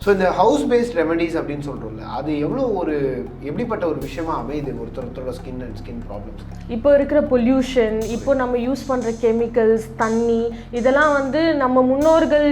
So இந்த house paste remedies அப்படின்னு சொல்கிறோம்ல, அது எவ்வளோ ஒரு எப்படிப்பட்ட ஒரு விஷயமா அமையுது ஒருத்தரோட ஸ்கின் அண்ட் ஸ்கின் ப்ராப்ளம்ஸ்? இப்போ இருக்கிற பொல்யூஷன், இப்போ நம்ம யூஸ் பண்ணுற கெமிக்கல்ஸ், தண்ணி, இதெல்லாம் வந்து நம்ம முன்னோர்கள்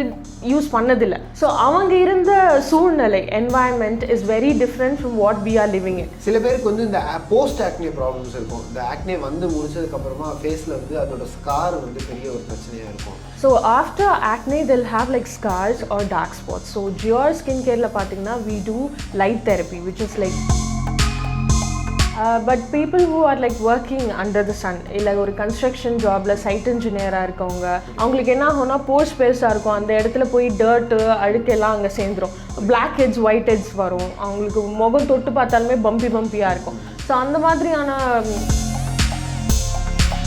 யூஸ் பண்ணதில்லை. ஸோ அவங்க இருந்த சூழ்நிலை environment is very different from what we are living in. சில பேருக்கு வந்து இந்த போஸ்ட் ஆக்னே ப்ராப்ளம்ஸ் இருக்கும். இந்த ஆக்னே வந்து முடிச்சதுக்கப்புறமா ஃபேஸில் வந்து அதோட ஸ்கார் வந்து பெரிய ஒரு பிரச்சனையாக இருக்கும். So after acne they'll have like scars or dark spots. So Dior skincare பார்த்தீங்கன்னா we do light therapy which is like but people who are like working under the sun, இல்லை ஒரு கன்ஸ்ட்ரக்ஷன் ஜாப்ல side இன்ஜினியராக இருக்கவங்க, அவங்களுக்கு என்ன ஆகும்னா force பெருசாக இருக்கும், அந்த இடத்துல போய் டர்ட்டு அழுக்கெல்லாம் அங்கே சேர்ந்துடும், பிளாக் ஹெட்ஸ் ஒயிட் ஹெட்ஸ் வரும், அவங்களுக்கு முகம் தொட்டு பார்த்தாலுமே பம்பியாக இருக்கும். ஸோ அந்த மாதிரியான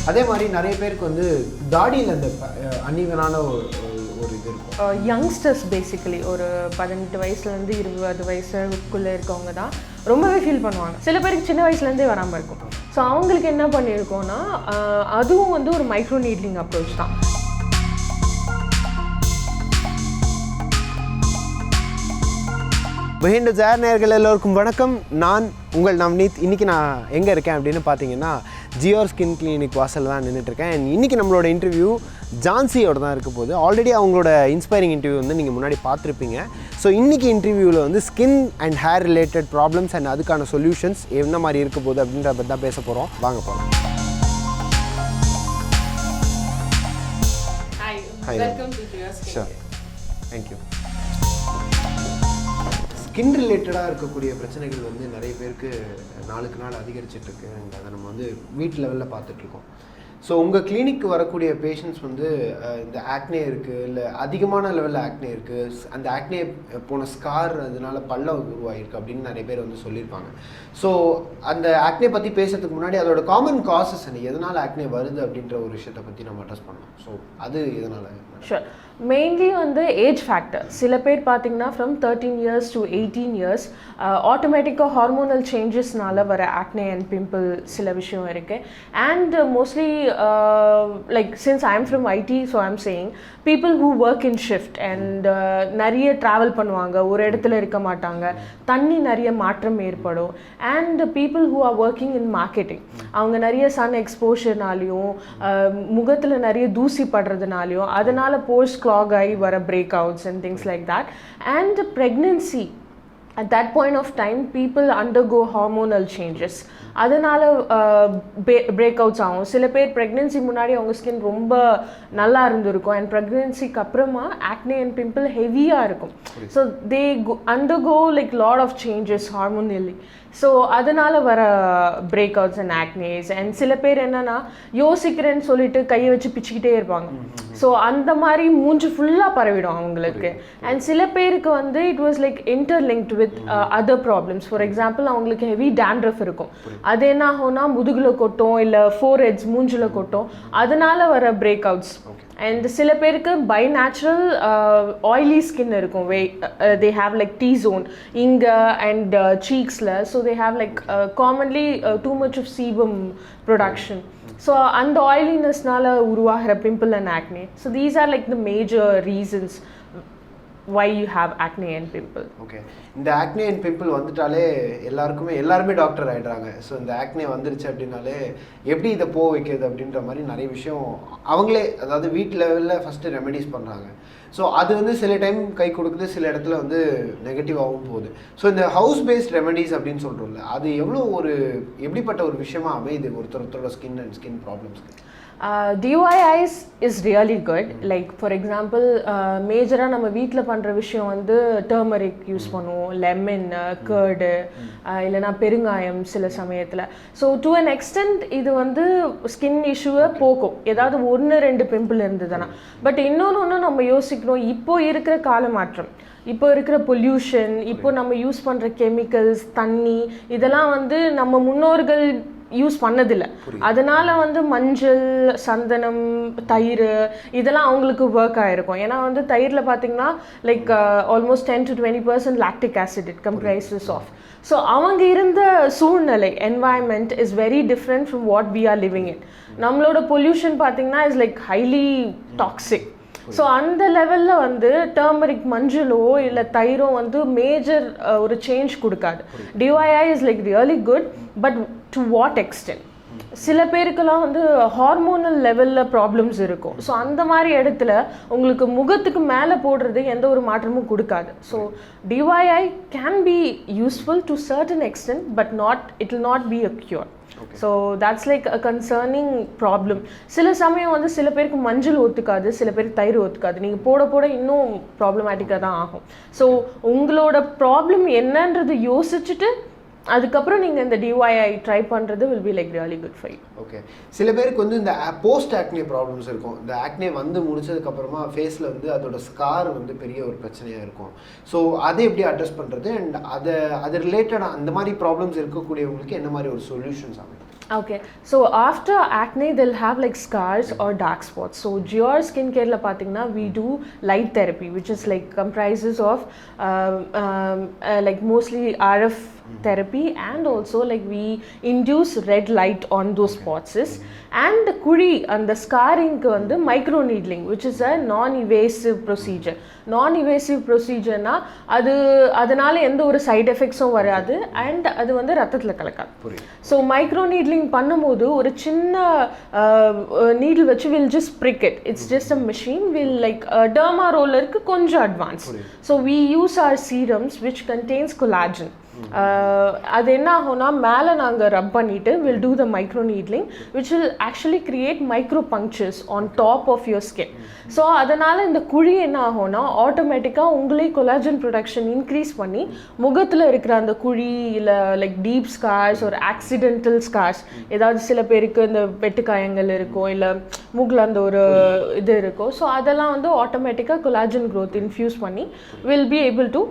அதே மாதிரி நிறைய பேருக்கு வந்து தாடியில் அந்த அன்இவனான ஒரு இது இருக்கும். யங்ஸ்டர்ஸ் பேசிக்கலி ஒரு 18 வயசுலேருந்து 20 வயசுக்குள்ளே இருக்கவங்க தான் ரொம்பவே ஃபீல் பண்ணுவாங்க. சில பேருக்கு சின்ன வயசுலேருந்தே வராமல் இருக்கும். ஸோ அவங்களுக்கு என்ன பண்ணியிருக்கோன்னா அதுவும் வந்து ஒரு மைக்ரோ நீட்லிங் அப்ரோச் தான். பிஹைண்ட் தி ஜேர் நேயர்கள் எல்லோருக்கும் வணக்கம். நான் உங்கள் நவ்னீத். இன்றைக்கி நான் எங்கே இருக்கேன் அப்படின்னு பார்த்தீங்கன்னா ஜியோர் ஸ்கின் கிளினிக் வாசல் தான் நின்றுட்டுருக்கேன். அண்ட் இன்றைக்கி நம்மளோட இன்டர்வியூ ஜான்சியோட தான் இருக்க போகுது. ஆல்ரெடி அவங்களோட இன்ஸ்பைரிங் இன்டர்வியூ வந்து நீங்கள் முன்னாடி பார்த்துருப்பீங்க. ஸோ இன்றைக்கி இன்டர்வியூவில் வந்து skin and hair related problems and அதுக்கான சொல்யூஷன்ஸ் என்ன மாதிரி இருக்க போகுது அப்படின்றத பற்றி தான் பேச போகிறோம். வாங்க போகிறோம். Sure, thank you. ஸ்கின் ரிலேட்டடாக இருக்கக்கூடிய பிரச்சனைகள் வந்து நிறைய பேருக்கு நாளுக்கு நாள் அதிகரிச்சிட்ருக்கு. அதை நம்ம வந்து வீட்டு லெவலில் பார்த்துட்ருக்கோம். ஸோ உங்கள் கிளினிக்கு வரக்கூடிய பேஷண்ட்ஸ் வந்து இந்த ஆக்னே இருக்குது, இல்லை அதிகமான லெவலில் ஆக்னே இருக்குது, அந்த ஆக்னே போன ஸ்கார் அதனால பல்ல உருவாகிருக்கு அப்படின்னு நிறைய பேர் வந்து சொல்லியிருப்பாங்க. ஸோ அந்த ஆக்னே பற்றி பேசுறதுக்கு முன்னாடி அதோட காமன் காசஸ் என்ன, எதனால் ஆக்னே வருது அப்படின்ற ஒரு விஷயத்தை பற்றி நம்ம அட்ரஸ் பண்ணோம். ஸோ அது எதனால்? ஷூர். மெயின்லி வந்து ஏஜ் ஃபேக்டர். சில பேர் பார்த்தீங்கன்னா ஃப்ரம் 13 இயர்ஸ் டு 18 இயர்ஸ் ஆட்டோமேட்டிக்காக ஹார்மோனல் சேஞ்சஸ்னால வர ஆக்னே அண்ட் பிம்பிள் சில விஷயம் இருக்குது. And mostly like since I am from ID, so I am saying people who work in shift and நிறைய ட்ராவல் பண்ணுவாங்க, ஒரு இடத்துல இருக்க மாட்டாங்க, தண்ணி நிறைய மாற்றம் ஏற்படும். And people who are working in marketing, அவங்க நிறைய சன் எக்ஸ்போஷர்னாலையும் முகத்தில் நிறைய தூசி படுறதுனாலையும் அதனால் போர்ஸ் clog ஆகி வர breakouts and things like that. And pregnancy, at that point of time people undergo hormonal changes. அதனால் பிரேக்அவுட்ஸ் ஆகும். சில பேர் ப்ரெக்னென்சி முன்னாடி அவங்க ஸ்கின் ரொம்ப நல்லா இருந்திருக்கும் அண்ட் ப்ரெக்னென்சிக்கு அப்புறமா ஆக்னே அண்ட் பிம்பிள் ஹெவியாக இருக்கும். So they undergo like lot of changes hormonally. So அதனால் வர பிரேக்அவுட்ஸ் அண்ட் ஆக்னேஸ். அண்ட் சில பேர் என்னென்னா யோசிக்கிறேன்னு சொல்லிட்டு கையை வச்சு பிச்சுக்கிட்டே இருப்பாங்க. ஸோ அந்த மாதிரி மூஞ்சி ஃபுல்லாக பரவிடும் அவங்களுக்கு. அண்ட் சில பேருக்கு வந்து it was like interlinked with other problems. For example அவங்களுக்கு ஹெவி டேண்ட்ரஃப் இருக்கும், அது என்ன ஆகும்னா முதுகில் கொட்டும், இல்லை ஃபோர்ஹெட்ஸ் மூஞ்சில் கொட்டும், அதனால வர பிரேக் அவுட்ஸ். அண்ட் சில பேருக்கு பை நேச்சுரல் ஆயிலி ஸ்கின் இருக்கும், they have like T zone இங்கே அண்ட் சீக்ஸில். So they have like commonly too much of sebum production. So அந்த ஆயிலினஸ்னால உருவாகிற pimple and acne. So these are like the major reasons why you have acne and pimple. Okay, இந்த acne and pimple வந்துட்டாலே எல்லாருமே doctor ஆகிடுறாங்க. So இந்த acne வந்துருச்சு அப்படின்னாலே எப்படி இதை போக வைக்கிறது அப்படின்ற மாதிரி நிறைய விஷயம் அவங்களே, அதாவது வீட்டு லெவலில் ஃபஸ்ட்டு ரெமெடிஸ் பண்ணுறாங்க. ஸோ அது வந்து சில டைம் கை கொடுக்குது, சில இடத்துல வந்து நெகட்டிவாகவும் போகுது. ஸோ இந்த ஹவுஸ் பேஸ்ட் ரெமெடிஸ் அப்படின்னு சொல்கிறோம்ல, அது எவ்வளோ ஒரு எப்படிப்பட்ட ஒரு விஷயமா அமையுது ஒருத்தரோட ஸ்கின் அண்ட் ஸ்கின் ப்ராப்ளம்ஸ்க்கு? DIYs is really good. Like for example மேஜராக நம்ம வீட்டில் பண்ணுற விஷயம் வந்து டர்மரிக் யூஸ் பண்ணுவோம், லெமன், கர்டு, இல்லைனா பெருங்காயம் சில சமயத்தில். ஸோ டு அன் எக்ஸ்டென்ட் இது வந்து ஸ்கின் இஷ்யூவை போக்கும், ஏதாவது 1-2 பிம்பிள் இருந்ததுன்னா. பட் இன்னொன்று நம்ம யோசிக்கணும், இப்போ இருக்கிற கால மாற்றம், இப்போ இருக்கிற பொல்யூஷன், இப்போ நம்ம யூஸ் பண்ணுற கெமிக்கல்ஸ், தண்ணி, இதெல்லாம் வந்து நம்ம முன்னோர்கள் யூஸ் பண்ணதில்லை. அதனால வந்து மஞ்சள், சந்தனம், தயிர் இதெல்லாம் அவங்களுக்கு ஒர்க் ஆகிருக்கும். ஏன்னா வந்து தயிரில் பார்த்தீங்கன்னா like almost 10 to 20% lactic acid it comprises of. So அவங்க இருந்த சூழ்நிலை environment is very different from what we are living in. நம்மளோட பொல்யூஷன் பார்த்தீங்கன்னா is like highly toxic. So அந்த லெவலில் வந்து டர்மரிக் மஞ்சளோ இல்லை தயிரோ வந்து மேஜர் ஒரு சேஞ்ச் கொடுக்காது. DIY is like really good, but to what extent? சில பேருக்கெல்லாம் வந்து ஹார்மோனல் லெவலில் ப்ராப்ளம்ஸ் இருக்கும். ஸோ அந்த மாதிரி இடத்துல உங்களுக்கு முகத்துக்கு மேலே போடுறது எந்த ஒரு மாற்றமும் கொடுக்காது. So DIY can be useful to certain extent, but it will not be a cure. So that's like a concerning problem. சில சமயம் வந்து சில பேருக்கு மஞ்சள் ஒத்துக்காது, சில பேருக்கு தயிர் ஒத்துக்காது. நீங்கள் போட போட இன்னும் ப்ராப்ளமேட்டிக்காக தான் ஆகும். ஸோ உங்களோட ப்ராப்ளம் என்னன்றது யோசிச்சுட்டு அதுக்கப்புறம் நீங்கள் இந்த டிஒய்ஐ ட்ரை பண்ணுறது will be like really good for you. Okay. சில பேருக்கு வந்து இந்த போஸ்ட் ஆக்னே ப்ராப்ளம்ஸ் இருக்கும். இந்த ஆக்னே வந்து முடிச்சதுக்கப்புறமா ஃபேஸில் வந்து அதோட ஸ்கார் வந்து பெரிய ஒரு பிரச்சனையாக இருக்கும். ஸோ அதை எப்படி அட்ரஸ் பண்ணுறது அண்ட் அது ரிலேட்டடாக அந்த மாதிரி ப்ராப்ளம்ஸ் இருக்கக்கூடியவங்களுக்கு என்ன மாதிரி ஒரு சொல்யூஷன்ஸ் ஆகும்? Okay, so after acne they'll have like scars or dark spots. So Geor skincare la pathina we do light therapy, which is like comprises of like mostly RF therapy, and also like we induce red light on those spots. And kudi and the scarring vandu micro needling, which is a non-invasive procedure. Non-invasive procedure na adanal endha oru side effects varadu and adu vandu rathathila kalakadu. So micro needling பண்ணும்போது ஒரு சின்ன needle வச்சு will just prick it. It's just a machine. Will like derma rollerக்கு கொஞ்சம் advanced. So we use our serums which contains collagen. அது என்ன ஆகும்னா மேலே நாங்கள் ரப் பண்ணிவிட்டு will do the micro needling which will actually create micro punctures on top of your skin. So அதனால் இந்த குழி என்ன ஆகும்னா ஆட்டோமேட்டிக்காக உங்களே கொலாஜன் ப்ரொடக்ஷன் இன்க்ரீஸ் பண்ணி முகத்தில் இருக்கிற அந்த குழி இல்லை லைக் டீப் ஸ்கார்ஸ் ஒரு ஆக்சிடென்டல் ஸ்கார்ஸ், ஏதாவது சில பேருக்கு இந்த வெட்டுக்காயங்கள் இருக்கும் இல்லை மூக்கில் அந்த ஒரு இது இருக்கும். ஸோ அதெல்லாம் வந்து ஆட்டோமேட்டிக்காக கொலாஜன் க்ரோத் இன்ஃப்யூஸ் பண்ணி will be able to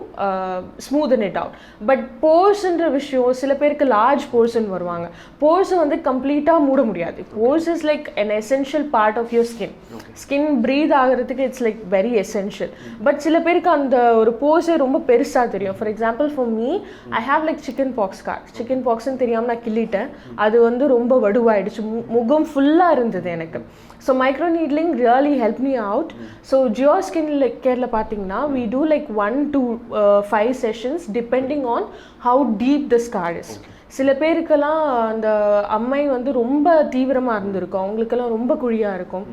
smoothen it out. But போர்ஸ்ன்ற விஷயம் சில பேருக்கு லார்ஜ் போர்ஷன் வருவாங்க. போர்ஸை வந்து கம்ப்ளீட்டாக மூட முடியாது. Pores is like an essential part of your skin. Skin breathe ஆகிறதுக்கு it's like very essential. But சில பேருக்கு அந்த ஒரு போர்ஸே ரொம்ப பெருசாக தெரியும். For example for me I have like chicken pox scar. Chicken பாக்ஸ்ன்னு தெரியாமல் நான் கிள்ளிட்டேன். அது வந்து ரொம்ப வடுவாயிடுச்சு, முகம் ஃபுல்லாக இருந்தது எனக்கு. So micro needling really help me out. So ஜியோ ஸ்கின் கேரில் பார்த்தீங்கன்னா we do like 1 to 5 sessions depending on how deep the scar is. சில பேருக்கெல்லாம் அந்த அம்மை வந்து ரொம்ப தீவிரமாக இருந்திருக்கும், அவங்களுக்கெல்லாம் ரொம்ப குழியாக இருக்கும்.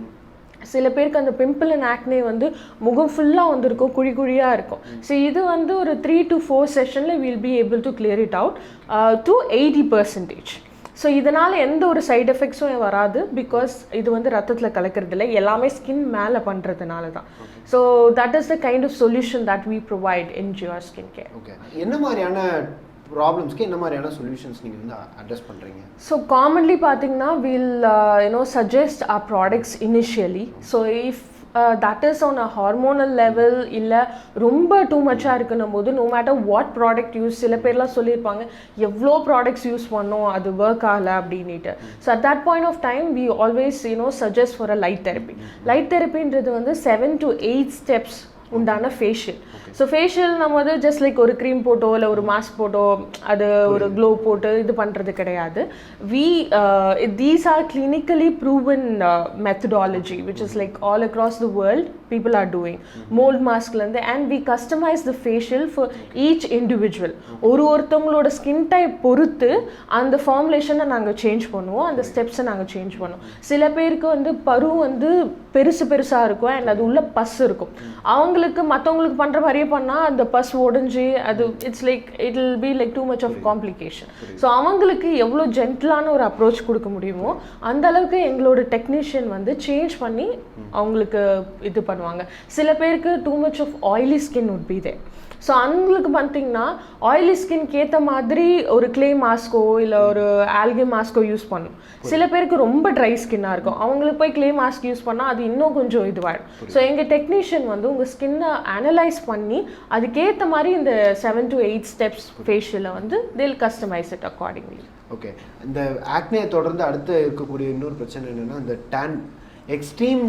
சில பேருக்கு அந்த பிம்பிள் அண்ட் ஆக்னே வந்து முகம் ஃபுல்லாக வந்திருக்கும், குழி குழியாக இருக்கும். ஸோ இது வந்து ஒரு 3 to 4 செஷனில் will be able to clear it out to 80%. So இதனால் எந்த ஒரு சைட் எஃபெக்ட்ஸும் வராது, பிகாஸ் இது வந்து ரத்தத்தில் கலக்கிறது இல்லை, எல்லாமே ஸ்கின் மேலே பண்ணுறதுனால தான். So that is the kind of solution that we provide in ஜியோர் ஸ்கின் கேர். ஓகே. என்ன மாதிரியான ப்ராப்ளம்ஸ்க்கு என்ன மாதிரியான சொல்யூஷன்ஸ் நீங்கள் வந்து அட்ரஸ் பண்ணுறீங்க? ஸோ காமன்லி பார்த்தீங்கன்னா will suggest our products initially. So if that is on a hormonal level இல்லை ரொம்ப டூ மச்சாக இருக்குன்னும் போது no matter what product use, சில பேர்லாம் சொல்லியிருப்பாங்க எவ்வளோ ப்ராடக்ட்ஸ் யூஸ் பண்ணோம் அது ஒர்க் ஆகலை அப்படின்ட்டு. So at that point of time we always suggest for a light therapy. Light தெரப்பின்றது வந்து 7 to 8 steps உண்டான ஃபேஷியல். ஸோ ஃபேஷியல் நம்ம வந்து ஜஸ்ட் லைக் ஒரு க்ரீம் போட்டோ இல்லை ஒரு மாஸ்க் போட்டோ அது ஒரு க்ளோ போட்டு இது பண்ணுறது கிடையாது. These are clinically proven methodology which is like all across the world people are doing. Mould மாஸ்க்லேருந்து and we customise the facial for each individual. ஒருத்தவங்களோட ஸ்கின் டைப் பொறுத்து அந்த ஃபார்முலேஷனை நாங்கள் சேஞ்ச் பண்ணுவோம், அந்த ஸ்டெப்ஸை நாங்கள் சேஞ்ச் பண்ணுவோம். சில பேருக்கு வந்து பரு வந்து பெருசாக இருக்கும் அண்ட் அது உள்ள பஸ் இருக்கும். அவங்களுக்கு மற்றவங்களுக்கு பண்ணுற மாதிரியே பண்ணால் அந்த பஸ் உடஞ்சி அது it's like it will be like too much of complication. So அவங்களுக்கு எவ்வளோ ஜென்டிலான ஒரு அப்ரோச் கொடுக்க முடியுமோ அந்த அளவுக்கு எங்களோட டெக்னீஷியன் வந்து சேஞ்ச் பண்ணி அவங்களுக்கு இது பண்ணுவாங்க. சில பேருக்கு too much of oily skin would be there. So அவங்களுக்கு பார்த்தீங்கன்னா ஆயிலி ஸ்கின்க்கு ஏற்ற மாதிரி ஒரு க்ளே மாஸ்கோ இல்லை ஒரு ஆல்கே மாஸ்கோ யூஸ் பண்ணும். சில பேருக்கு ரொம்ப ட்ரை ஸ்கின்னாக இருக்கும், அவங்களுக்கு போய் க்ளே மாஸ்க் யூஸ் பண்ணால் அது இன்னும் கொஞ்சம் இதுவாகிடும். ஸோ எங்கள் டெக்னீஷியன் வந்து உங்கள் ஸ்கின்னை அனலைஸ் பண்ணி அதுக்கேற்ற மாதிரி இந்த 7 to 8 steps ஃபேஷியலை வந்து they'll customize it accordingly. Okay. இந்த ஆக்னே தொடர்ந்து அடுத்து இருக்கக்கூடிய இன்னொரு பிரச்சனை என்னென்னா இந்த டேன். எக்ஸ்ட்ரீம்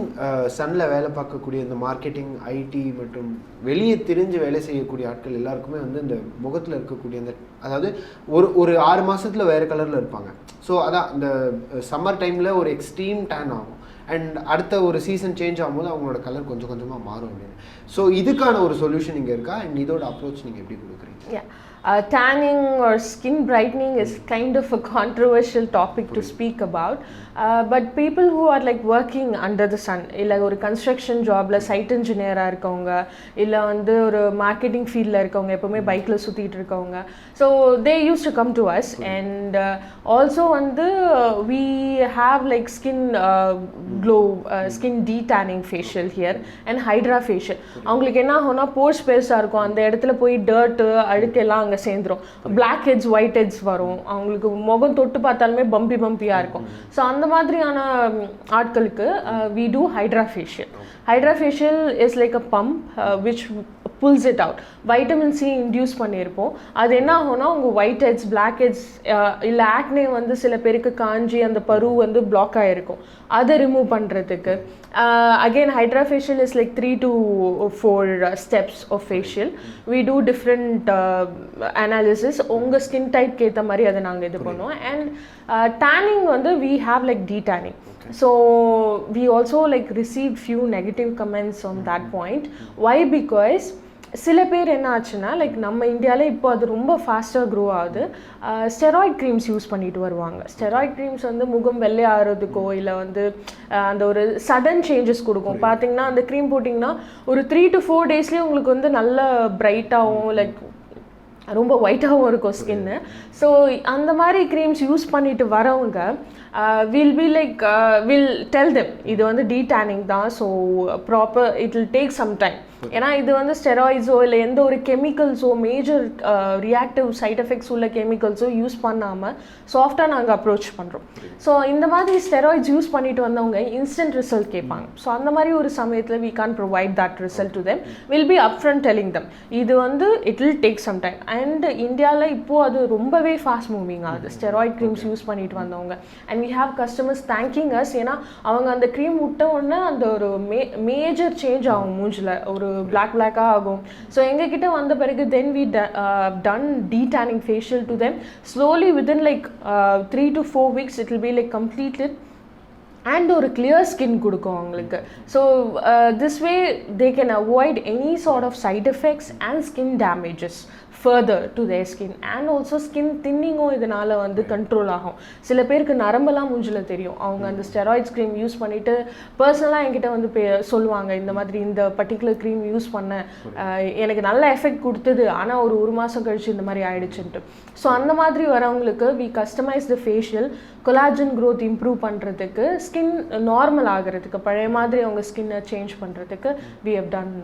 சன்னில் வேலை பார்க்கக்கூடிய இந்த மார்க்கெட்டிங், ஐடி மற்றும் வெளியே தெரிஞ்சு வேலை செய்யக்கூடிய ஆட்கள் எல்லாருக்குமே வந்து இந்த முகத்தில் இருக்கக்கூடிய இந்த அதாவது ஒரு 6 மாதத்தில் வேறு கலரில் இருப்பாங்க. ஸோ அதான் இந்த சம்மர் டைமில் ஒரு எக்ஸ்ட்ரீம் டேன் ஆகும். அண்ட் அடுத்த ஒரு சீசன் சேஞ்ச் ஆகும்போது அவங்களோட கலர் கொஞ்சம் கொஞ்சமாக மாறும் அப்படின்னு. ஸோ இதுக்கான ஒரு சொல்யூஷன் இங்கே இருக்கா அண்ட் இதோட அப்ரோச் நீங்கள் எப்படி கொடுக்குறீங்க? Tanning or skin brightening is kind of a controversial topic to speak about, but people who are like working under the sun, illa or construction job la site engineer ah irukavanga illa vandu or marketing field la irukavanga epovume bike la suthittu irukavanga, so they used to come to us. And also vandu we have like skin glow skin detanning facial here and hydra facial. avangalukku enna hona pores பெருசா இருக்கும், அந்த இடத்துல போய் dirt அழுக்கெல்லாம் அங்கே சேர்ந்துரும், black heads white heads வரும், அவங்களுக்கு முகம் தொட்டு பார்த்தாலுமே பம்பியாக இருக்கும். ஸோ அந்த மாதிரியான ஆட்களுக்கு we do hydra facial. Hydra facial is like a pump which pulls it out. Vitamin C induce பண்ணியிருப்போம். அது என்ன ஆகும்னா உங்கள் ஒயிட் ஹெட்ஸ் பிளாக் ஹெட்ஸ் இல்லை ஆக்னே வந்து சில பேருக்கு காஞ்சி அந்த பரு வந்து பிளாக் ஆகிருக்கும், அதை ரிமூவ் பண்ணுறதுக்கு. Again, hydra facial is like 3 to 4 steps of facial. We do different analysis. உங்கள் ஸ்கின் டைப்க்கு ஏற்ற மாதிரி அதை நாங்கள் இது பண்ணுவோம். And tanning வந்து we have like detanning. So we also like received few negative comments on that point. Why? Because சில பேர் என்ன ஆச்சுன்னா லைக் நம்ம இந்தியாவில் இப்போ அது ரொம்ப ஃபாஸ்ட்டாக க்ரோ ஆகுது, ஸ்டெராய்ட் க்ரீம்ஸ் யூஸ் பண்ணிட்டு வருவாங்க. ஸ்டெராய்ட் க்ரீம்ஸ் வந்து முகம் வெள்ளை ஆகிறதுக்கோ இல்லை வந்து அந்த ஒரு சடன் சேஞ்சஸ் கொடுக்கும். பார்த்தீங்கன்னா அந்த க்ரீம் போட்டிங்கன்னா ஒரு 3 to 4 டேஸ்லேயே உங்களுக்கு வந்து நல்ல பிரைட்டாகவும் லைக் ரொம்ப ஒயிட்டாகவும் இருக்கும் ஸ்கின்னு. ஸோ அந்த மாதிரி க்ரீம்ஸ் யூஸ் பண்ணிட்டு வரவங்க will be like will tell them இது வந்து டீடேனிங் தான், so proper it will take some time. ஏன்னா இது வந்து ஸ்டெராய்ட்ஸோ இல்லை எந்த ஒரு கெமிக்கல்ஸோ மேஜர் ரியாக்டிவ் சைட் எஃபெக்ட்ஸ் உள்ள கெமிக்கல்ஸோ யூஸ் பண்ணாமல் சாஃப்டாக நாங்கள் அப்ரோச் பண்ணுறோம். ஸோ இந்த மாதிரி ஸ்டெராய்ட்ஸ் யூஸ் பண்ணிட்டு வந்தவங்க இன்ஸ்டன்ட் ரிசல்ட் கேட்பாங்க. ஸோ அந்த மாதிரி ஒரு சமயத்தில் we can't provide that result to them. We'll be upfront telling them இது வந்து it will take some time. And இந்தியாவில் இப்போது அது ரொம்பவே ஃபாஸ்ட் மூவிங் ஆகுது ஸ்டெராய்ட் க்ரீம்ஸ் யூஸ் பண்ணிட்டு வந்தவங்க. And we have customers thanking us ஏன்னா அவங்க அந்த க்ரீம் விட்ட உடனே அந்த ஒரு மேஜர் சேஞ்ச் ஆகும், மூஞ்சில் ஒரு பிளாக்காக ஆகும். ஸோ எங்ககிட்ட வந்த பிறகு then we done detanning facial to them slowly within like 3 to 4 weeks it will be like completed and ஒரு கிளியர் ஸ்கின் கொடுக்கும் அவங்களுக்கு. So this way they can avoid any sort of side effects and skin damages further to their skin. And also skin thinning-ம் இதனால் வந்து control ஆகும். சில பேருக்கு நரம்பெல்லாம் மூஞ்சில் தெரியும், அவங்க அந்த ஸ்டெராய்ட்ஸ் க்ரீம் யூஸ் பண்ணிவிட்டு பர்சனலாக என்கிட்ட வந்து சொல்லுவாங்க இந்த மாதிரி இந்த பர்டிகுலர் க்ரீம் யூஸ் பண்ண எனக்கு நல்ல எஃபெக்ட் கொடுத்தது, ஆனால் ஒரு மாதம் கழிச்சு இந்த மாதிரி ஆயிடுச்சுன்ட்டு. ஸோ அந்த மாதிரி வரவங்களுக்கு we customize the facial, collagen growth improve பண்ணுறதுக்கு, ஸ்கின் நார்மல் ஆகிறதுக்கு, பழைய மாதிரி அவங்க ஸ்கின்னை சேஞ்ச் பண்ணுறதுக்கு we have done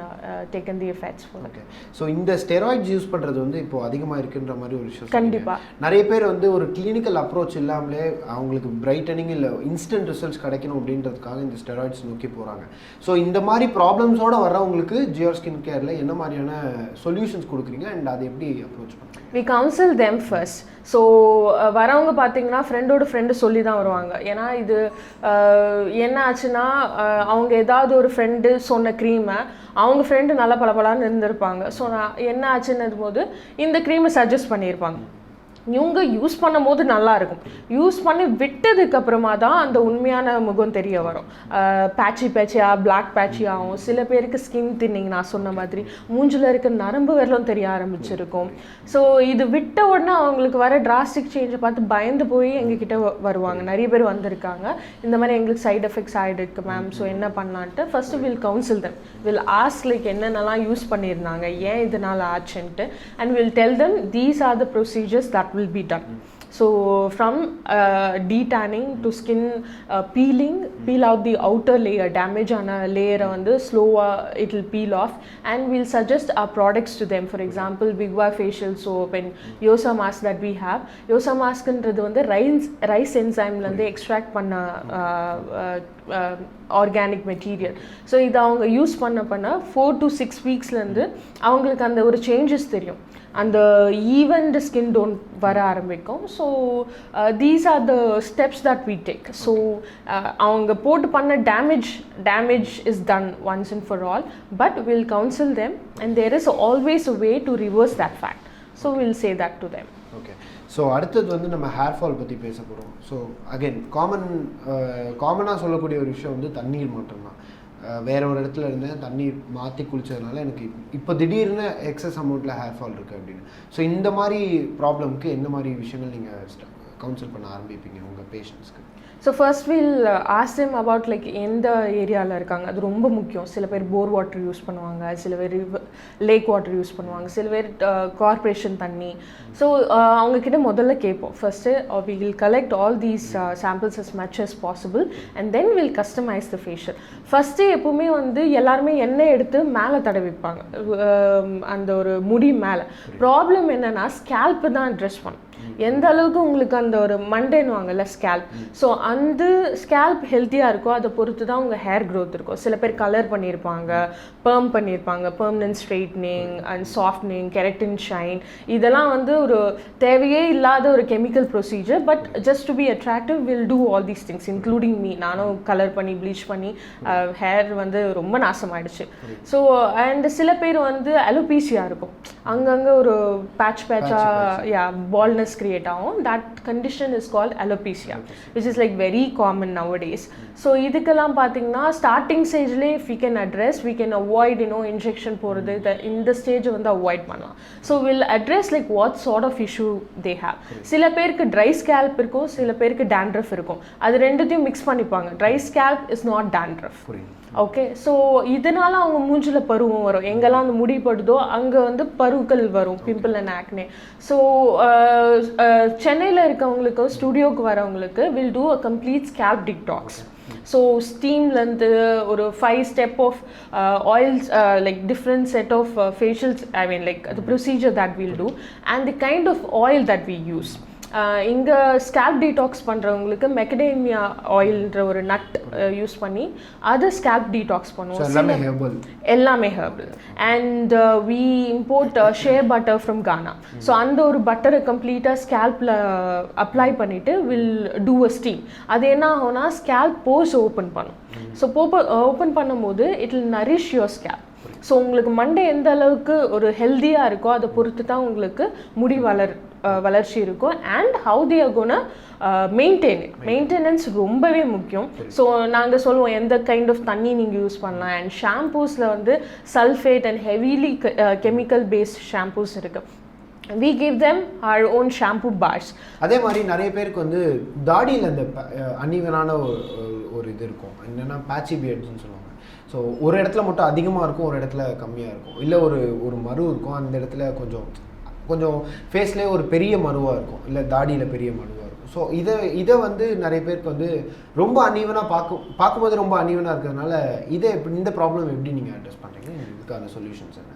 taken the effects for it. So இந்த ஸ்டெராய்ட்ஸ் யூஸ் பண்ணுறது வந்து இப்போ அதிகமாக இருக்குன்ற மாதிரி ஒரு விஷயம். கண்டிப்பாக நிறைய பேர் வந்து ஒரு கிளினிக்கல் அப்ரோச் இல்லாமலே அவங்களுக்கு பிரைட்டனிங் இல்லை இன்ஸ்டன்ட் ரிசல்ட்ஸ் கிடைக்கணும் அப்படின்றதுக்காக இந்த ஸ்டெராய்ட்ஸ் நோக்கி போகிறாங்க. ஸோ இந்த மாதிரி ப்ராப்ளம்ஸோட வரவங்களுக்கு ஜியோ ஸ்கின் கேரில் என்ன மாதிரியான சொல்யூஷன்ஸ் கொடுக்குறீங்க அண்ட் அதை எப்படி அப்ரோச் பண்ணுறீங்க? we counsel them first. So வரவங்க பார்த்தீங்கன்னா ஃப்ரெண்டோட ஃப்ரெண்டு சொல்லி தான் வருவாங்க. ஏன்னா இது என்ன ஆச்சுன்னா அவங்க ஏதாவது ஒரு ஃப்ரெண்டு சொன்ன க்ரீமை அவங்க ஃப்ரெண்டு நல்லா பலபலான்னு இருந்திருப்பாங்க. ஸோ நான் என்ன ஆச்சுன்னு போது இந்த க்ரீமை சஜஸ்ட் பண்ணியிருப்பாங்க. இவங்க யூஸ் பண்ணும் போது நல்லாயிருக்கும், யூஸ் பண்ணி விட்டதுக்கப்புறமா தான் அந்த உண்மையான முகம் தெரிய வரும். பேட்சியாக பிளாக் பேட்சி ஆகும். சில பேருக்கு ஸ்கின் தின்னிங் நான் சொன்ன மாதிரி மூஞ்சில் இருக்க நரம்பு வரலும் தெரிய ஆரம்பிச்சிருக்கும். ஸோ இது விட்ட உடனே அவங்களுக்கு வர டிராஸ்டிக் சேஞ்சை பார்த்து பயந்து போய் எங்ககிட்ட வருவாங்க. நிறைய பேர் வந்திருக்காங்க, இந்த மாதிரி எங்களுக்கு சைட் எஃபெக்ட்ஸ் ஆகிடுருக்கு மேம், ஸோ என்ன பண்ணலான்ட்டு first will counsel them, will ask like என்னென்னலாம் யூஸ் பண்ணியிருந்தாங்க, ஏன் இதனால் ஆச்சுன்ட்டு, and will tell them these are the procedures that will be done. So from detanning to skin peeling, peel out the outer layer, damage on a layer வந்து slower it will peel off, and we'll suggest our products to them. For example, Bigwa facial soap and Yosa mask that we have. Yosa mask ன்றது வந்து rice enzyme ல இருந்து extract பண்ண organic material. So இதை அவங்க use பண்ண 4 to 6 வீக்ஸ்லேருந்து அவங்களுக்கு அந்த ஒரு சேஞ்சஸ் தெரியும், அந்த ஈவன் ஸ்கின் டோன் வர ஆரம்பிக்கும். So these are the steps that we take. So அவங்க போட்டு பண்ண damage is done once and for all, but will counsel them and there is always a way to reverse that fact. So will say that to them. Okay. So அடுத்தது வந்து நம்ம hair fall பற்றி பேச போகிறோம். So again காமனாக சொல்லக்கூடிய ஒரு விஷயம் வந்து தண்ணீர் மட்டும்தான். வேற ஒரு இடத்துல இருந்தேன், தண்ணீர் மாற்றி குளித்ததுனால எனக்கு இப்போ திடீர்னு எக்ஸஸ் அமௌண்ட்டில் ஹேர் ஃபால் இருக்குது அப்படின்னு. ஸோ இந்த மாதிரி ப்ராப்ளம்க்கு என்ன மாதிரி விஷயங்கள் நீங்கள் கவுன்சில் பண்ண ஆரம்பிப்பீங்க உங்கள் பேஷண்ட்ஸ்க்கு? So first will ask them about like எந்த ஏரியாவில் இருக்காங்க, அது ரொம்ப முக்கியம். சில பேர் போர் வாட்டர் யூஸ் பண்ணுவாங்க, சில பேர் லேக் வாட்டர் யூஸ் பண்ணுவாங்க, சில பேர் கார்பரேஷன் தண்ணி. ஸோ அவங்கக்கிட்ட முதல்ல கேட்போம். First we will collect all these samples as much as possible and then we'll customize the facial. First எப்பவுமே வந்து எல்லாருமே எண்ணெய் எடுத்து மேலே தடவிப்பாங்க, அந்த ஒரு முடி மேலே. ப்ராப்ளம் என்னென்னா ஸ்கேல்ப்பு தான் அட்ரெஸ் பண்ணும். எந்த அளவுக்கு உங்களுக்கு அந்த ஒரு மண்டேன்னுவாங்கல்ல ஸ்கேல்ப், ஸோ அந்த ஸ்கேல்ப் ஹெல்த்தியாக இருக்கோ அதை பொறுத்து தான் உங்கள் ஹேர் க்ரோத் இருக்கும். சில பேர் கலர் பண்ணியிருப்பாங்க, பெர்ம் பண்ணியிருப்பாங்க, permanent straightening and softening, keratin shine, இதெல்லாம் வந்து ஒரு தேவையே இல்லாத ஒரு chemical procedure. But just to be attractive will do all these things including me. நானும் கலர் பண்ணி ப்ளீச் பண்ணி ஹேர் வந்து ரொம்ப நாசமாயிடுச்சு. ஸோ அண்ட் சில பேர் வந்து அலோபீசியா இருக்கும், அங்கங்கே ஒரு பேட்சாக baldness create ஆகும். that condition is called alopecia, which is like very common nowadays. So இதுக்கெல்லாம் பார்த்தீங்கன்னா starting ஸ்டேஜ்லேயே if we can address, we can avoid injection போகிறது, இந்த ஸ்டேஜ் வந்து அவாய்ட் பண்ணலாம். So will address like what sort of issue they have. சில பேருக்கு try scalp இருக்கும், சில பேருக்கு டேண்ட்ரஃப் இருக்கும். அது ரெண்டுத்தையும் மிக்ஸ் பண்ணிப்பாங்க. Try scalp is not dandruff. Okay. So இதனால அவங்க மூஞ்சில் பருவம் வரும். எங்கெல்லாம் அந்த முடி படுதோ அங்கே வந்து பருக்கள் வரும், பிம்பிள் அண்ட் ஆக்னே. ஸோ சென்னையில் இருக்கவங்களுக்கு, ஸ்டுடியோக்கு வரவங்களுக்கு will do a complete scalp detox. So ஸ்டீம்லேருந்து ஒரு 5 step of oils, like different set of facials, I mean like the procedure that we'll do and the kind of oil that we use. இங்கே scalp detox பண்ணுறவங்களுக்கு மெக்கடேமியா ஆயில்ன்ற ஒரு nut use பண்ணி அது scalp detox பண்ணுவோம். எல்லாமே herbal. And we import shea butter from Ghana. So அந்த ஒரு பட்டரை கம்ப்ளீட்டாக ஸ்கேல்பில் அப்ளை பண்ணிவிட்டு வில் டூ அ ஸ்டீம். அது என்ன ஆகும்னா ஸ்கேல்ப் போர்ஸ் ஓப்பன் பண்ணும். ஸோ ஓப்பன் பண்ணும்போது it will nourish your scalp. So உங்களுக்கு மண்டே எந்த அளவுக்கு ஒரு ஹெல்த்தியாக இருக்கோ அதை பொறுத்து தான் உங்களுக்கு முடி வளர்ச்சி இருக்கும். And how they are gonna maintenance ரொம்பவே முக்கியம். ஸோ நாங்கள் சொல்லுவோம் எந்த கைண்ட் ஆஃப் தண்ணி நீங்கள் யூஸ் பண்ணலாம். அண்ட் ஷாம்பூஸில் வந்து sulphate and heavily chemical based shampoos இருக்குது. we give them our own shampoo bars. அதே மாதிரி நிறைய பேருக்கு வந்து தாடியில் அந்த அன்இவனான ஒரு இது இருக்கும், என்னென்னா பேட்சி பியர்ட்ஸ்னு சொல்லுவாங்க. ஸோ ஒரு இடத்துல மட்டும் அதிகமாக இருக்கும், ஒரு இடத்துல கம்மியாக இருக்கும், இல்லை ஒரு மரு இருக்கும், அந்த இடத்துல கொஞ்சம் ஃபேஸ்லேயே ஒரு பெரிய மருவாக இருக்கும், இல்லை தாடியில் பெரிய மருவாக இருக்கும். ஸோ இதை வந்து நிறைய பேருக்கு வந்து ரொம்ப அன்ஈவனாக பார்க்கும்போது ரொம்ப அன்ஈவனாக இருக்கிறதுனால இந்த ப்ராப்ளம் எப்படி நீங்கள் அட்ரஸ் பண்ணுறீங்க? இதுக்கான சொல்யூஷன்ஸ் என்ன?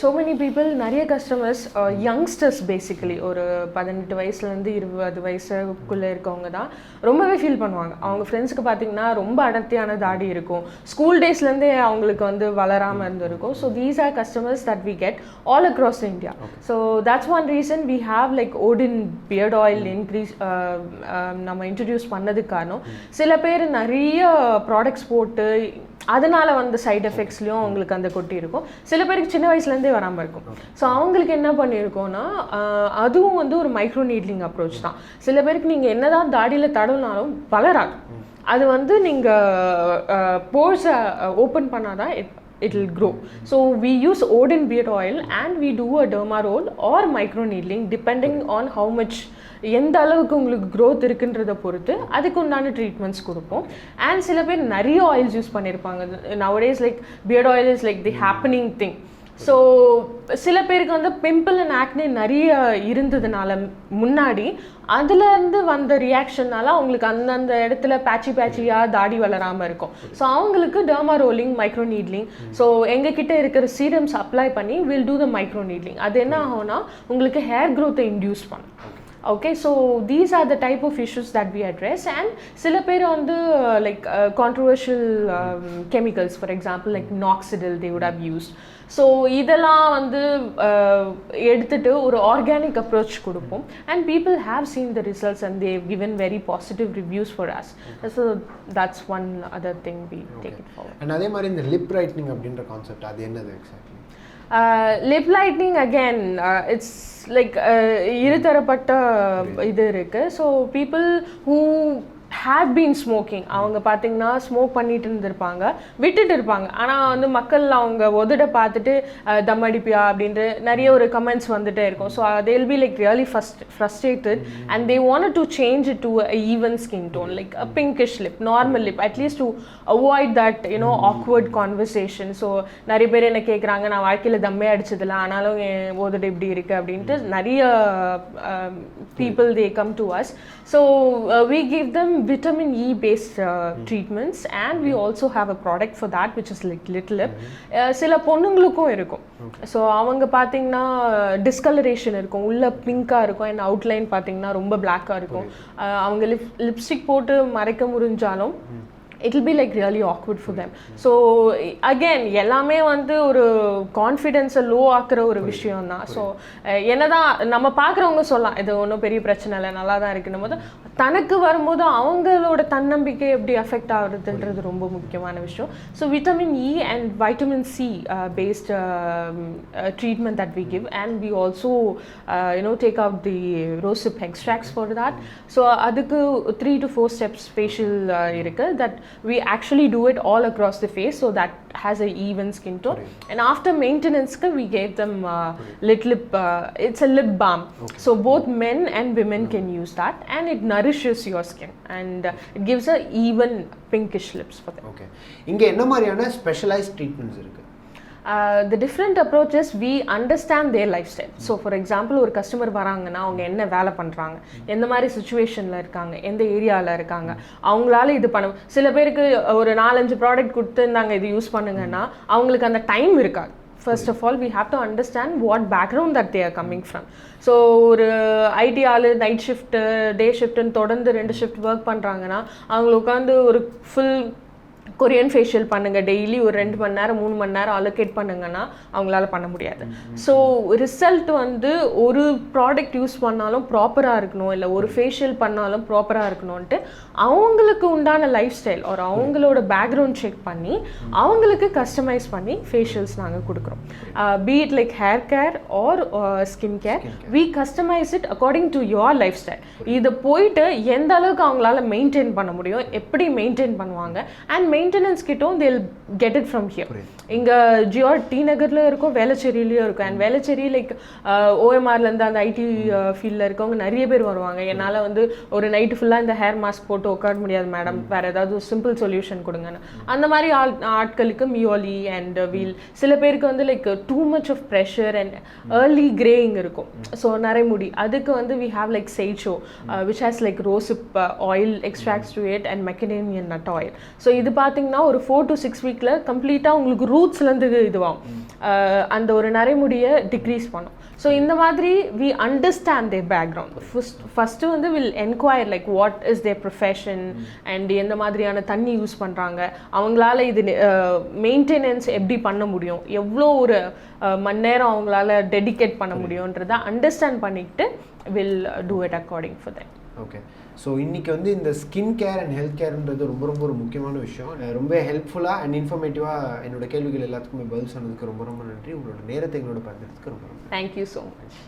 ஸோ மெனி பீப்புள், நிறைய கஸ்டமர்ஸ் யங்ஸ்டர்ஸ் பேசிக்கலி ஒரு 18 வயசுலேருந்து 20 வயசுக்குள்ளே இருக்கவங்க தான் ரொம்பவே ஃபீல் பண்ணுவாங்க. அவங்க ஃப்ரெண்ட்ஸுக்கு பார்த்தீங்கன்னா ரொம்ப அடர்த்தியான தாடி இருக்கும், ஸ்கூல் டேஸ்லேருந்தே அவங்களுக்கு வந்து வளராமல் இருந்திருக்கும். So these are customers that we get all across India. So that's one reason we have like Odin beard oil increase நம்ம இன்ட்ரடியூஸ் பண்ணதுக்கு காரணம். சில பேர் நிறைய ப்ராடக்ட்ஸ் போட்டு அதனால வந்து சைட் எஃபெக்ட்ஸ்லையும் அவங்களுக்கு அந்த கொட்டி இருக்கும். சில பேருக்கு சின்ன வயசுலேருந்தே வராமல் இருக்கும். ஸோ அவங்களுக்கு என்ன பண்ணியிருக்கோன்னா அதுவும் வந்து ஒரு மைக்ரோ நீட்லிங் அப்ரோச் தான். சில பேருக்கு நீங்கள் என்னதான் தாடியில் தடவினாலும் வளராது. அது வந்து நீங்கள் போர்ஸை ஓப்பன் பண்ணாதான் it will grow. So we use Odin beard oil and we do a derma roll or micro needling depending on how much எந்த அளவுக்கு உங்களுக்கு க்ரோத் இருக்குன்றதை பொறுத்து அதுக்கு உண்டான ட்ரீட்மெண்ட்ஸ் கொடுப்போம். அண்ட் சில பேர் நிறைய ஆயில்ஸ் யூஸ் பண்ணியிருப்பாங்க. Nowadays like beard oil is like the happening thing. So சில பேருக்கு வந்து பிம்பிள் அண்ட் ஆக்னே நிறைய இருந்ததுனால முன்னாடி அதுலேருந்து வந்த ரியாக்ஷன்னால அவங்களுக்கு அந்தந்த இடத்துல பேட்சியாக தாடி வளராமல் இருக்கும். ஸோ அவங்களுக்கு derma rolling, micro needling, so எங்ககிட்ட இருக்கிற சீரம்ஸ் அப்ளை பண்ணி will do the micro needling. அது என்ன ஆகும்னா உங்களுக்கு ஹேர் க்ரோத்தை இன்டியூஸ் பண்ணும். Okay, so these are the type of issues that we address. And சில பேர் வந்து like controversial chemicals, for example like minoxidil they would have used. So இதெல்லாம் வந்து எடுத்துகிட்டு ஒரு ஆர்கானிக் அப்ரோச் கொடுப்போம். And people have seen the results and they've given very positive reviews for us. So that's one other thing we take it forward. And அதே மாதிரி இந்த lip lightening அப்படின்ற concept அது என்னது exactly? Lip lightening again it's like இருதரப்பட்ட இது இருக்குது. So people who have been smoking அவங்க பார்த்தீங்கன்னா ஸ்மோக் பண்ணிட்டு இருந்திருப்பாங்க, விட்டுட்டு இருப்பாங்க. ஆனால் வந்து மக்கள் அவங்க உதட பார்த்துட்டு தம் அடிப்பியா அப்படின்ட்டு நிறைய ஒரு கமெண்ட்ஸ் வந்துட்டே இருக்கும். So they will be like really frustrated and they wanted to change it to a even skin tone, like a pinkish lip, normal lip, at least to avoid that awkward conversation. So நிறைய பேர் என்ன கேட்குறாங்க, நான் வாழ்க்கையில் தம்மே அடிச்சதில்ல ஆனாலும் என் உதடு இப்படி இருக்குது அப்படின்ட்டு நிறைய people they come to us. So we give them vitamin E based treatments and we also have a product for that which is like little lip. சில பொண்ணுங்களுக்கும் இருக்கும். ஸோ அவங்க பார்த்தீங்கன்னா டிஸ்கலரேஷன் இருக்கும், உள்ள பிங்காக இருக்கும் அண்ட் அவுட்லைன் பார்த்தீங்கன்னா ரொம்ப பிளாக்காக இருக்கும். அவங்க லிப்ஸ்டிக் போட்டு மறைக்க முடிஞ்சாலும் it will be like really awkward for them. So again எல்லாமே வந்து ஒரு கான்ஃபிடென்ஸை லோ ஆக்குற ஒரு விஷயம் தான். ஸோ என்னதான் நம்ம பார்க்குறவங்க சொல்லலாம் இது ஒன்றும் பெரிய பிரச்சனை இல்லை நல்லா தான் இருக்குன்னும் போது தனக்கு வரும்போது அவங்களோட தன்னம்பிக்கை எப்படி அஃபெக்ட் ஆகுறதுன்றது ரொம்ப முக்கியமான விஷயம். So vitamin E and vitamin C based treatment that we give and we also take out the rosehip extracts for that. So அதுக்கு 3 to 4 steps facial இருக்கு that we actually do it all across the face so that has a even skin tone. And after maintenance we gave them lip it's a lip balm. So both men and women can use that and it nourishes your skin and it gives a even pinkish lips for them. Okay, இங்க என்ன மாதிரியான specialised treatments இருக்கு? The different approaches we understand their lifestyle. So for example ஒரு customer வராங்கன்னா அவங்க என்ன வேலை பண்ணுறாங்க, எந்த மாதிரி சுச்சுவேஷனில் இருக்காங்க, எந்த ஏரியாவில் இருக்காங்க, அவங்களால இது பண்ண சில பேருக்கு ஒரு 4-5 ப்ராடக்ட் கொடுத்துருந்தாங்க இது யூஸ் பண்ணுங்கன்னா அவங்களுக்கு அந்த டைம் இருக்காது. First of all, we have to understand what background that they are coming from. So ஒரு ஐடி ஆளு நைட் ஷிஃப்ட் டே ஷிஃப்ட்னு தொடர்ந்து 2 ஷிஃப்ட் ஒர்க் பண்ணுறாங்கன்னா அவங்களுக்கு உட்காந்து ஒரு ஃபுல் கொரியன் ஃபேஷியல் பண்ணுங்கள் டெய்லி ஒரு 2 மணி நேரம் 3 மணி நேரம் அலோகேட் பண்ணுங்கன்னா அவங்களால பண்ண முடியாது. ஸோ ரிசல்ட் வந்து ஒரு ப்ராடக்ட் யூஸ் பண்ணாலும் ப்ராப்பராக இருக்கணும், இல்லை ஒரு ஃபேஷியல் பண்ணாலும் ப்ராப்பராக இருக்கணும்ன்ட்டு அவங்களுக்கு உண்டான லைஃப் ஸ்டைல் ஒரு அவங்களோட பேக்ரவுண்ட் செக் பண்ணி அவங்களுக்கு கஸ்டமைஸ் பண்ணி ஃபேஷியல்ஸ் நாங்கள் கொடுக்குறோம். Be it like hair care or skin care, we customise it according to your lifestyle. இதை போயிட்டு எந்த அளவுக்கு அவங்களால மெயின்டைன் பண்ண முடியும், எப்படி மெயின்டைன் பண்ணுவாங்க அண்ட் மெயின்டெனன்ஸ் கிட்டும் they'll get it from here. இங்கே ஜிஆர் டி நகரில் இருக்கும், வேளச்சேரியிலையும் இருக்கும். அண்ட் வேளச்சேரி லைக் ஓஎம்ஆர்லேருந்து அந்த ஐடி ஃபீல்டில் இருக்கவங்க நிறைய பேர் வருவாங்க. என்னால் வந்து ஒரு நைட்டு ஃபுல்லாக இந்த ஹேர் மாஸ்க் போட்டு உட்கார முடியாது மேடம், வேறு ஏதாவது சிம்பிள் சொல்யூஷன் கொடுங்கன்னு. அந்த மாதிரி ஆட்களுக்கு மியோலி அண்ட் வீல். சில பேருக்கு வந்து like too much of pressure and early greying இருக்கும், ஸோ நரைமுடி. அதுக்கு வந்து வி ஹாவ் லைக் சேச்சோ which has like rosehip oil extracts to it and macadamia nut oil. So இது பார்த்தீங்கன்னா ஒரு 4 to 6 வீக்கில் கம்ப்ளீட்டாக உங்களுக்கு ரூட்ஸ்லேருந்து இதுவாகும், அந்த ஒரு நரைமுடியை டிக்ரீஸ் பண்ணும். ஸோ இந்த மாதிரி we understand their background. First வந்து will enquire like what is their profession and எந்த மாதிரியான தண்ணி யூஸ் பண்ணுறாங்க, அவங்களால இது மெயின்டெனன்ஸ் எப்படி பண்ண முடியும், எவ்வளோ ஒரு மணி நேரம் அவங்களால டெடிகேட் பண்ண முடியுன்றதை அண்டர்ஸ்டாண்ட் பண்ணிக்கிட்டு will do it according for that. Okay, so இன்றைக்கி வந்து இந்த ஸ்கின் கேர் அண்ட் ஹெல்த் கேர்ன்றது ரொம்ப ரொம்ப ஒரு முக்கியமான விஷயம். ரொம்ப ஹெல்ப்ஃபுல்லாக அண்ட் இன்ஃபர்மேட்டிவாக என்னோட கேள்விகள் எல்லாத்துக்குமே பதில் சொன்னதுக்கு ரொம்ப ரொம்ப நன்றி. உங்களோட நேரத்தை எங்களோட பகிர்ந்ததுக்கு ரொம்ப ரொம்ப தேங்க்யூ ஸோ மச்.